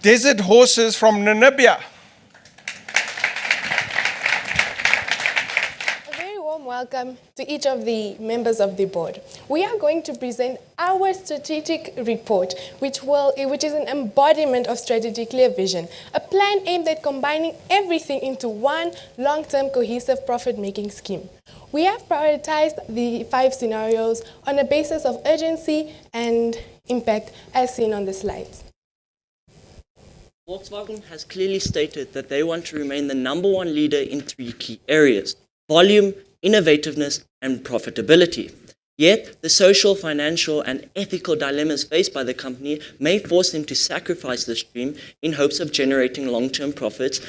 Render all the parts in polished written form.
desert horses from Namibia. A very warm welcome to each of the members of the board. We are going to present our strategic report, which is an embodiment of strategy clear vision, a plan aimed at combining everything into one long-term cohesive profit-making scheme. We have prioritized the 5 scenarios on a basis of urgency and impact as seen on the slides. Volkswagen has clearly stated that they want to remain the #1 leader in 3 key areas: volume, innovativeness, and profitability. Yet, the social, financial, and ethical dilemmas faced by the company may force them to sacrifice this dream in hopes of generating long-term profits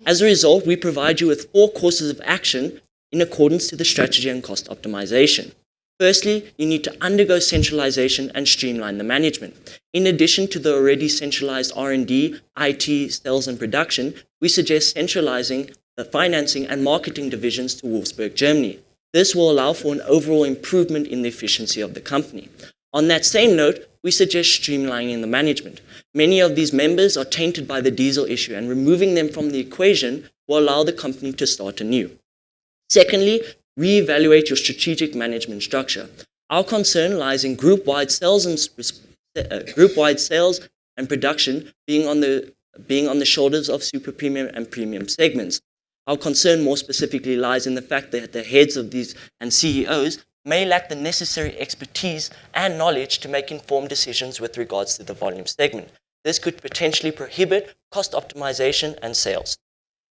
As a result, we provide you with 4 courses of action in accordance to the strategy and cost optimization. Firstly, you need to undergo centralization and streamline the management. In addition to the already centralized R&D, IT, sales, and production, we suggest centralizing the financing and marketing divisions to Wolfsburg, Germany. This will allow for an overall improvement in the efficiency of the company. On that same note, we suggest streamlining the management. Many of these members are tainted by the diesel issue, and removing them from the equation will allow the company to start anew. Secondly, reevaluate your strategic management structure. Our concern lies in group-wide sales and production being on the shoulders of super premium and premium segments. Our concern more specifically lies in the fact that the heads of these and CEOs may lack the necessary expertise and knowledge to make informed decisions with regards to the volume segment. This could potentially prohibit cost optimization and sales.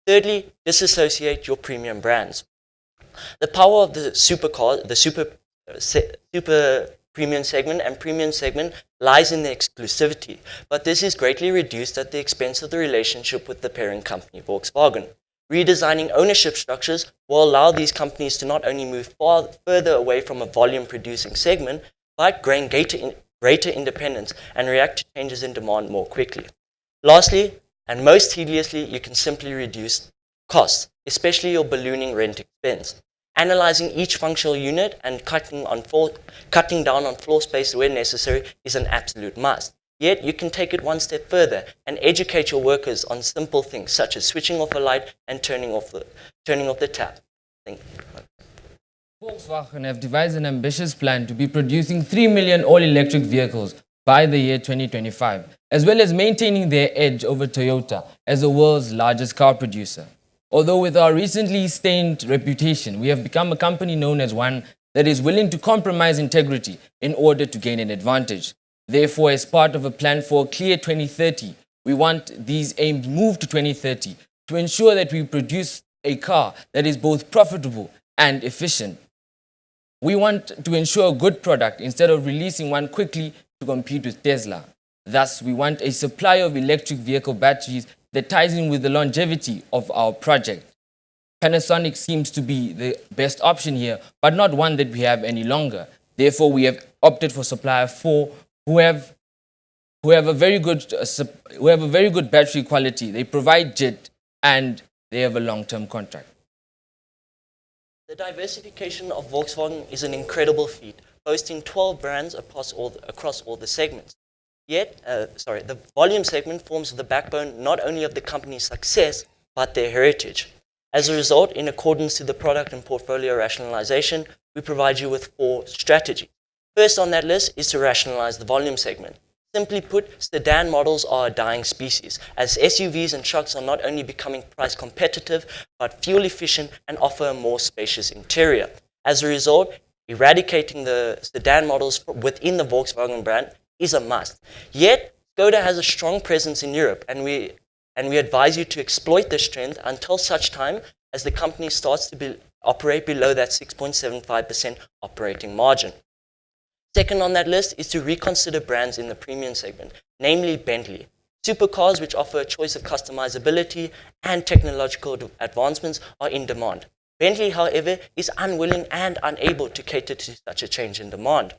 Thirdly, disassociate your premium brands. The power of the super premium segment and premium segment lies in the exclusivity, but this is greatly reduced at the expense of the relationship with the parent company, Volkswagen. Redesigning ownership structures will allow these companies to not only move further away from a volume-producing segment, but gain greater independence and react to changes in demand more quickly. Lastly, and most tediously, you can simply reduce costs, especially your ballooning rent expense. Analyzing each functional unit and cutting down on floor space where necessary is an absolute must. Yet, you can take it one step further and educate your workers on simple things such as switching off a light and turning off the tap. Thank you. Volkswagen have devised an ambitious plan to be producing 3 million all-electric vehicles by the year 2025, as well as maintaining their edge over Toyota as the world's largest car producer. Although with our recently stained reputation, we have become a company known as one that is willing to compromise integrity in order to gain an advantage. Therefore, as part of a plan for a clear 2030, we want these aims moved to 2030 to ensure that we produce a car that is both profitable and efficient. We want to ensure a good product instead of releasing one quickly to compete with Tesla. Thus, we want a supply of electric vehicle batteries that ties in with the longevity of our project. Panasonic seems to be the best option here, but not one that we have any longer. Therefore, we have opted for supplier 4 who have a very good battery quality. They provide JIT and they have a long-term contract. The diversification of Volkswagen is an incredible feat, boasting 12 brands across all the segments. Yet, the volume segment forms the backbone not only of the company's success, but their heritage. As a result, in accordance to the product and portfolio rationalization, we provide you with 4 strategies. First on that list is to rationalize the volume segment. Simply put, sedan models are a dying species, as SUVs and trucks are not only becoming price competitive, but fuel efficient and offer a more spacious interior. As a result, eradicating the sedan models within the Volkswagen brand is a must. Yet, Skoda has a strong presence in Europe, and we advise you to exploit this trend until such time as the company starts to operate below that 6.75% operating margin. Second on that list is to reconsider brands in the premium segment, namely Bentley. Supercars, which offer a choice of customizability and technological advancements, are in demand. Bentley, however, is unwilling and unable to cater to such a change in demand.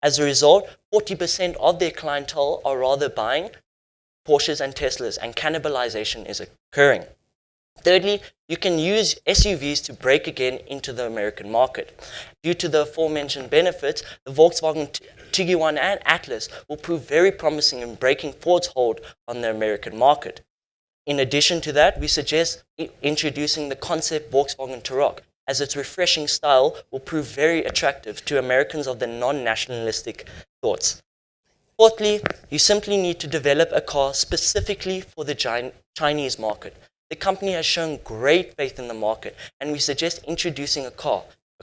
As a result, 40% of their clientele are rather buying Porsches and Teslas, and cannibalization is occurring. Thirdly, you can use SUVs to break again into the American market. Due to the aforementioned benefits, the Volkswagen Tiguan and Atlas will prove very promising in breaking Ford's hold on the American market. In addition to that, we suggest introducing the concept Volkswagen Touareg, as its refreshing style will prove very attractive to Americans of the non-nationalistic thoughts. Fourthly, you simply need to develop a car specifically for the Chinese market. The company has shown great faith in the market, and we suggest introducing a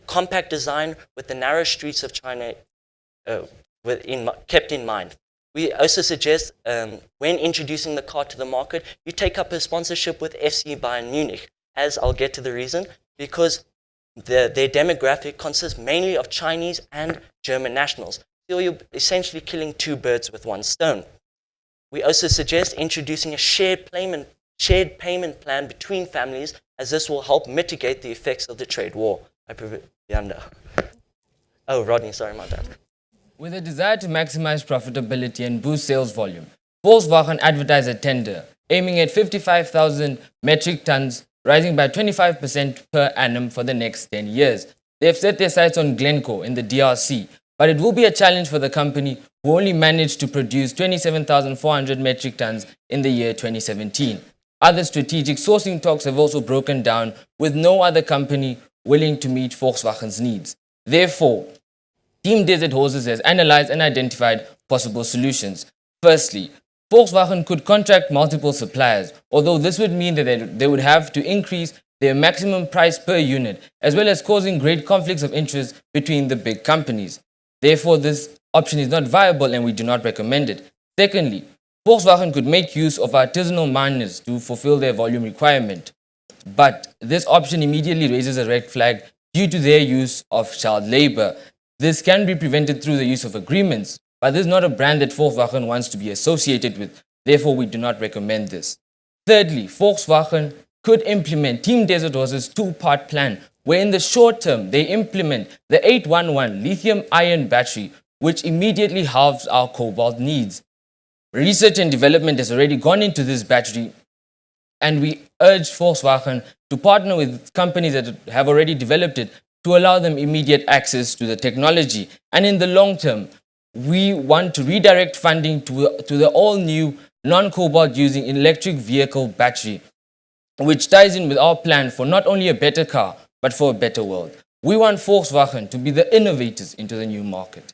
compact design with the narrow streets of China kept in mind. We also suggest when introducing the car to the market, you take up a sponsorship with FC Bayern Munich, as I'll get to the reason, because their demographic consists mainly of Chinese and German nationals. So you're essentially killing two birds with one stone. We also suggest introducing a shared payment plan between families, as this will help mitigate the effects of the trade war. Vijanda. Oh, Rodney, sorry, my bad. With a desire to maximize profitability and boost sales volume, Volkswagen advertised a tender aiming at 55,000 metric tons, rising by 25% per annum for the next 10 years. They have set their sights on Glencore in the DRC, but it will be a challenge for the company, who only managed to produce 27,400 metric tons in the year 2017. Other strategic sourcing talks have also broken down, with no other company willing to meet Volkswagen's needs. Therefore, Team Desert Horses has analyzed and identified possible solutions. Firstly, Volkswagen could contract multiple suppliers, although this would mean that they would have to increase their maximum price per unit, as well as causing great conflicts of interest between the big companies. Therefore, this option is not viable and we do not recommend it. Secondly, Volkswagen could make use of artisanal miners to fulfill their volume requirement. But this option immediately raises a red flag due to their use of child labor. This can be prevented through the use of agreements, but this is not a brand that Volkswagen wants to be associated with. Therefore, we do not recommend this. Thirdly, Volkswagen could implement Team Desert Horses' two-part plan, where in the short term, they implement the 811 lithium-ion battery, which immediately halves our cobalt needs. Research and development has already gone into this battery, and we urge Volkswagen to partner with companies that have already developed it to allow them immediate access to the technology. And in the long term, we want to redirect funding to the all-new non-cobalt using electric vehicle battery, which ties in with our plan for not only a better car, but for a better world. We want Volkswagen to be the innovators into the new market.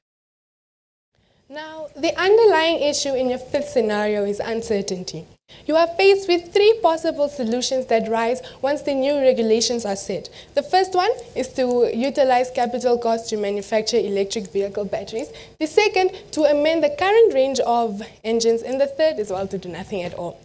Now, the underlying issue in your fifth scenario is uncertainty. You are faced with three possible solutions that rise once the new regulations are set. The first one is to utilize capital costs to manufacture electric vehicle batteries. The second, to amend the current range of engines. And the third is, well, to do nothing at all.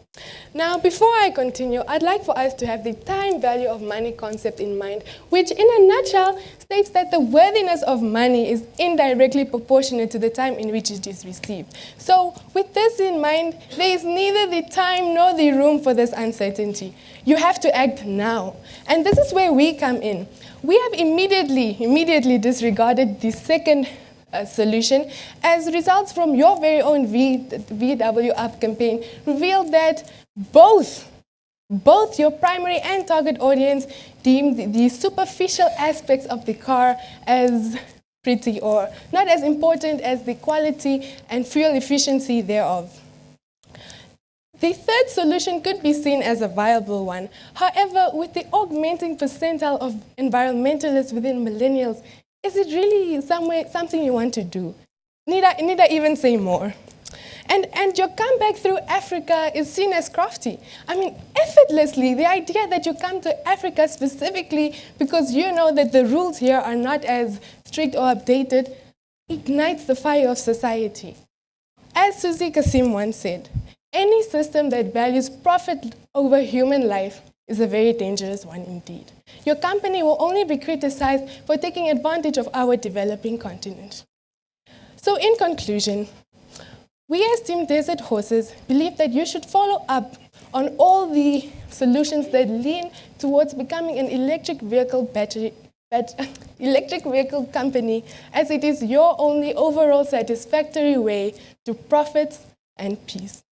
Now, before I continue, I'd like for us to have the time value of money concept in mind, which in a nutshell states that the worthiness of money is indirectly proportionate to the time in which it is received. So, with this in mind, there is neither the time nor the room for this uncertainty. You have to act now. And this is where we come in. We have immediately disregarded the second solution, as results from your very own VW Up campaign revealed that both your primary and target audience deemed the superficial aspects of the car as pretty or not as important as the quality and fuel efficiency thereof. The third solution could be seen as a viable one. However, with the augmenting percentile of environmentalists within millennials, is it really something you want to do? Need I even say more? And your comeback through Africa is seen as crafty. I mean, effortlessly, the idea that you come to Africa specifically because you know that the rules here are not as strict or updated ignites the fire of society. As Susie Kasim once said, any system that values profit over human life is a very dangerous one indeed. Your company will only be criticized for taking advantage of our developing continent. So in conclusion, we as Team Desert Horses believe that you should follow up on all the solutions that lean towards becoming an electric vehicle company, as it is your only overall satisfactory way to profits and peace.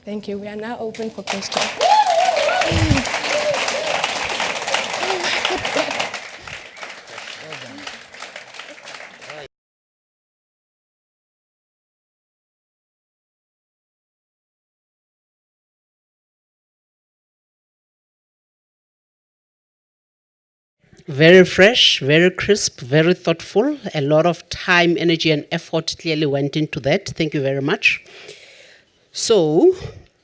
Thank you. We are now open for questions. Very fresh, very crisp, very thoughtful. A lot of time, energy, and effort clearly went into that. Thank you very much. So,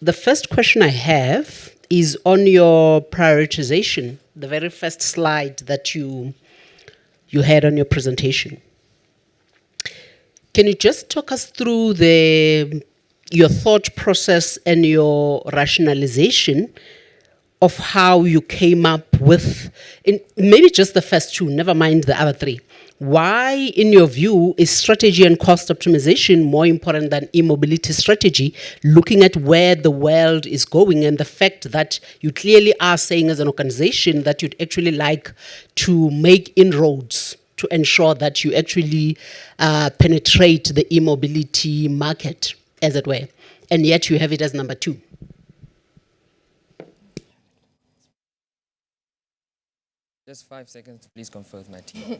the first question I have is on your prioritization, the very first slide that you had on your presentation. Can you just talk us through your thought process and your rationalization of how you came up with, maybe just the first two, never mind the other three. Why, in your view, is strategy and cost optimization more important than e-mobility strategy, looking at where the world is going and the fact that you clearly are saying as an organization that you'd actually like to make inroads to ensure that you actually penetrate the e-mobility market, as it were, and yet you have it as number two? Just 5 seconds to please confer with my team.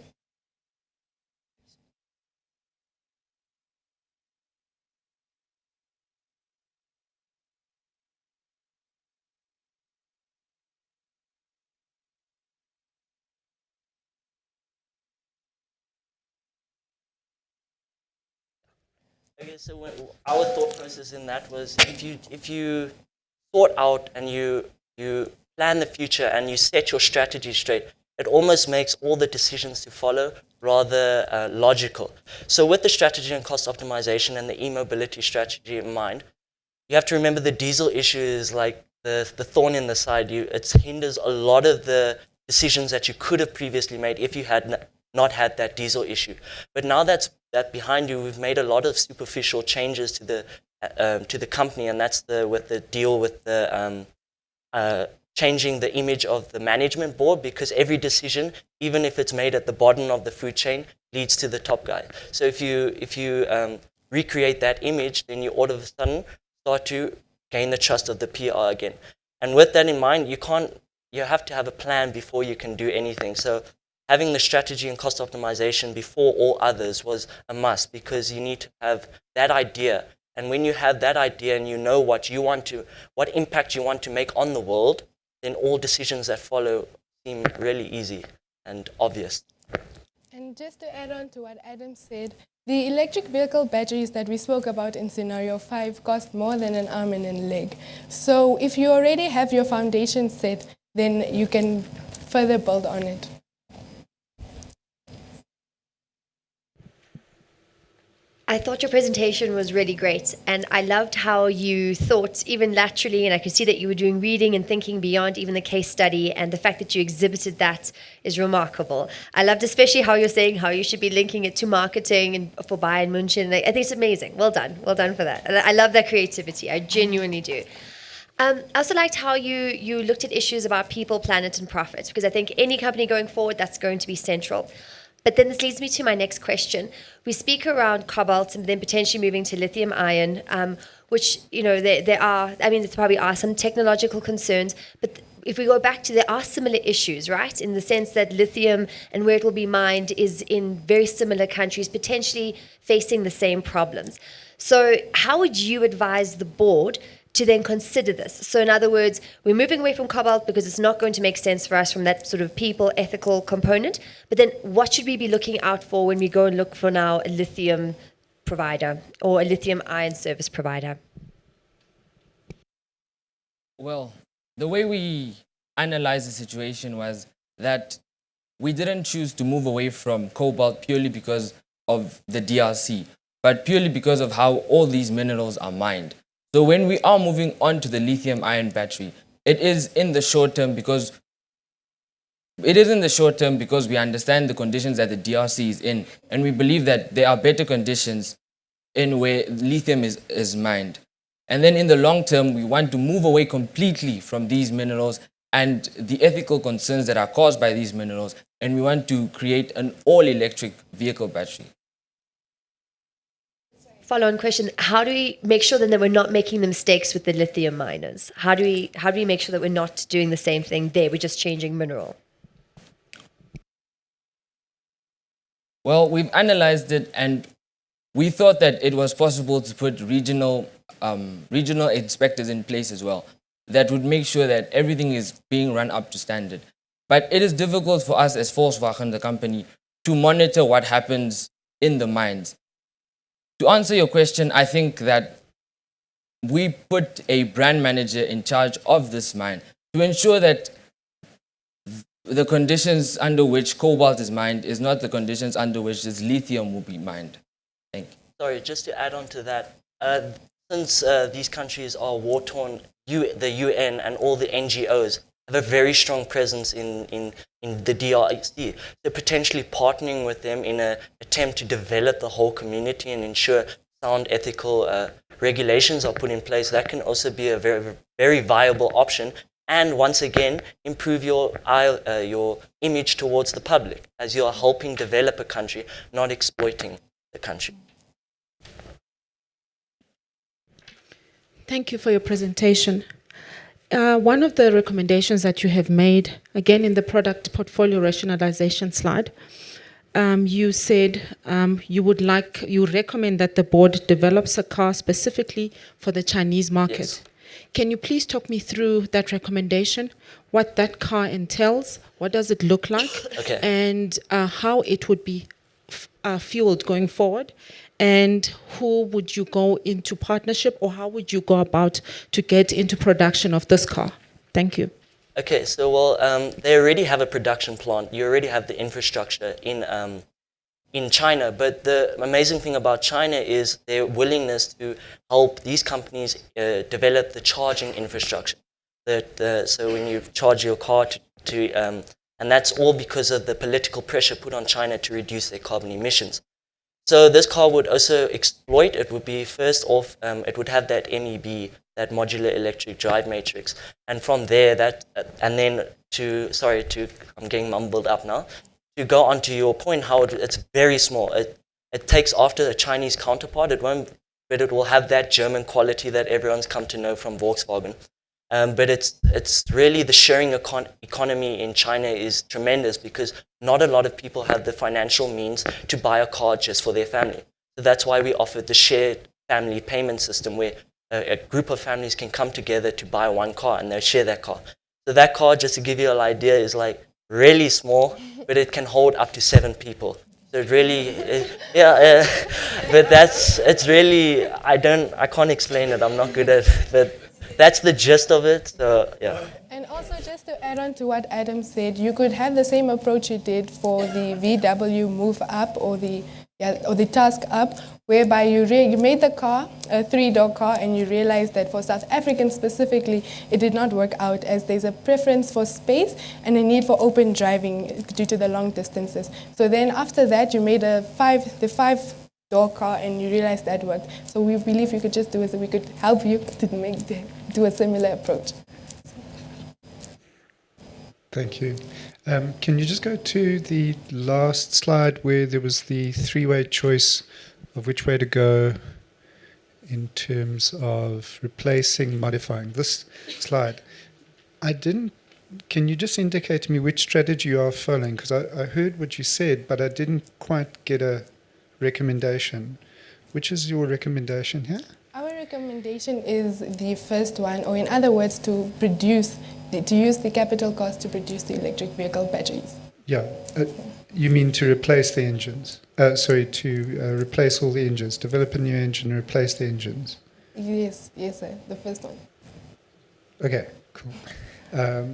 Okay, so our thought process in that was if you thought out and you plan the future and you set your strategy straight, it almost makes all the decisions to follow rather logical. So with the strategy and cost optimization and the e-mobility strategy in mind, you have to remember the diesel issue is like the thorn in the side. It hinders a lot of the decisions that you could have previously made if you had not had that diesel issue. But now that behind you, we've made a lot of superficial changes to the company, and that's with the deal with the changing the image of the management board, because every decision, even if it's made at the bottom of the food chain, leads to the top guy. So if you recreate that image, then you all of a sudden start to gain the trust of the PR again. And with that in mind, you have to have a plan before you can do anything. So having the strategy and cost optimization before all others was a must, because you need to have that idea. And when you have that idea and you know what impact you want to make on the world, then all decisions that follow seem really easy and obvious. And just to add on to what Adam said, the electric vehicle batteries that we spoke about in scenario 5 cost more than an arm and a leg. So if you already have your foundation set, then you can further build on it. I thought your presentation was really great, and I loved how you thought even laterally, and I could see that you were doing reading and thinking beyond even the case study, and the fact that you exhibited that is remarkable. I loved especially how you're saying how you should be linking it to marketing and for Bayern München. I think it's amazing. Well done for that. And I love that creativity. I genuinely do. I also liked how you looked at issues about people, planet, and profit, because I think any company going forward, that's going to be central. But then this leads me to my next question. We speak around cobalt and then potentially moving to lithium ion, which, there probably are some technological concerns, but if we go back to, there are similar issues, right? In the sense that lithium and where it will be mined is in very similar countries, potentially facing the same problems. So how would you advise the board to then consider this? So in other words, we're moving away from cobalt because it's not going to make sense for us from that sort of people ethical component. But then what should we be looking out for when we go and look for now a lithium provider or a lithium ion service provider? Well, the way we analyzed the situation was that we didn't choose to move away from cobalt purely because of the DRC, but purely because of how all these minerals are mined. So when we are moving on to the lithium-ion battery, it is in the short term because we understand the conditions that the DRC is in, and we believe that there are better conditions in where lithium is mined. And then in the long term, we want to move away completely from these minerals and the ethical concerns that are caused by these minerals, and we want to create an all-electric vehicle battery. Follow-on question: how do we make sure then that we're not making the mistakes with the lithium miners? How do we make sure that we're not doing the same thing there? We're just changing mineral. Well, we've analyzed it, and we thought that it was possible to put regional inspectors in place as well that would make sure that everything is being run up to standard. But it is difficult for us as Volkswagen, the company, to monitor what happens in the mines. To answer your question, I think that we put a brand manager in charge of this mine to ensure that the conditions under which cobalt is mined is not the conditions under which this lithium will be mined. Thank you. Sorry, just to add on to that, since these countries are war-torn, the UN and all the NGOs have a very strong presence in the DRC. So potentially partnering with them in an attempt to develop the whole community and ensure sound ethical regulations are put in place, that can also be a very, very viable option. And once again, improve your image towards the public as you are helping develop a country, not exploiting the country. Thank you for your presentation. One of the recommendations that you have made, again in the product portfolio rationalization slide, you said you recommend that the board develops a car specifically for the Chinese market. Yes. Can you please talk me through that recommendation, what that car entails, what does it look like, Okay. and how it would be fueled going forward, and who would you go into partnership, or how would you go about to get into production of this car? Thank you. Okay, so they already have a production plant. You already have the infrastructure in China. But the amazing thing about China is their willingness to help these companies develop the charging infrastructure. So when you charge your car and that's all because of the political pressure put on China to reduce their carbon emissions. So this car would also exploit. It would be first off, it would have that MEB, that modular electric drive matrix, and from there I'm getting mumbled up now. To go on to your point, how it's very small. It takes after the Chinese counterpart. But it will have that German quality that everyone's come to know from Volkswagen. But it's really the sharing economy in China is tremendous because not a lot of people have the financial means to buy a car just for their family. So that's why we offered the shared family payment system where a group of families can come together to buy one car and they'll share that car. So that car, just to give you an idea, is like really small, but it can hold up to 7 people. So it really, but it's really, I can't explain it. I'm not good at it, but that's the gist of it. So yeah. And also, just to add on to what Adam said, you could have the same approach you did for the VW Move Up or the Task Up, whereby you made the car a 3-door car, and you realized that for South Africans specifically, it did not work out as there's a preference for space and a need for open driving due to the long distances. So then after that, you made the 5-door car, and you realized that worked. So we believe you could just do it, so we could help you to do a similar approach. Thank you. Can you just go to the last slide where there was the 3-way choice of which way to go in terms of replacing, modifying? This slide, can you just indicate to me which strategy you are following? Because I heard what you said, but I didn't quite get a recommendation. Which is your recommendation here? Our recommendation is the first one, or in other words, to use the capital cost to produce the electric vehicle batteries. Yeah, you mean to replace the engines? To replace all the engines, develop a new engine and replace the engines? Yes, sir, the first one. Okay, cool. I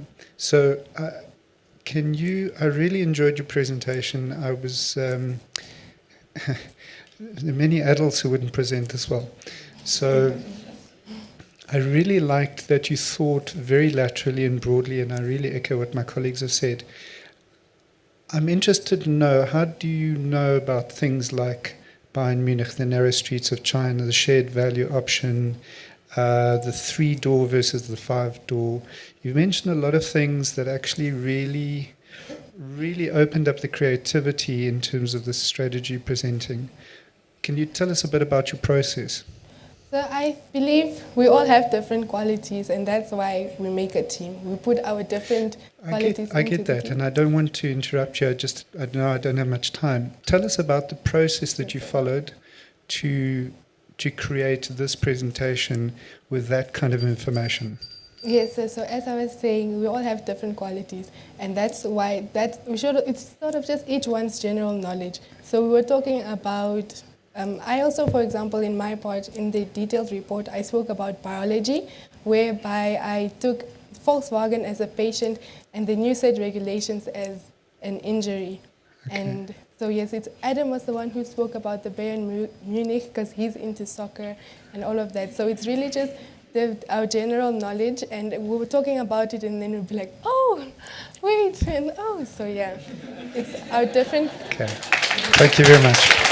really enjoyed your presentation. I was, there are many adults who wouldn't present this well. So I really liked that you thought very laterally and broadly, and I really echo what my colleagues have said. I'm interested to know, how do you know about things like Bayern Munich, the narrow streets of China, the shared value option, the 3-door versus the 5-door? You've mentioned a lot of things that actually really, really opened up the creativity in terms of the strategy presenting. Can you tell us a bit about your process? So I believe we all have different qualities, and that's why we make a team. We put our different qualities I get that, and I don't want to interrupt you. I know I don't have much time. Tell us about the process that you followed to create this presentation with that kind of information. Yes, so as I was saying, we all have different qualities, and that's why it's sort of just each one's general knowledge. So we were talking about, I also, for example, in my part, in the detailed report, I spoke about biology, whereby I took Volkswagen as a patient and the new set regulations as an injury. Okay. And so yes, it's Adam was the one who spoke about the Bayern Munich because he's into soccer and all of that. So it's really just our general knowledge, and we were talking about it, and then we'd be like, oh, wait, and oh, so yeah, it's our different. Okay. Thank you very much.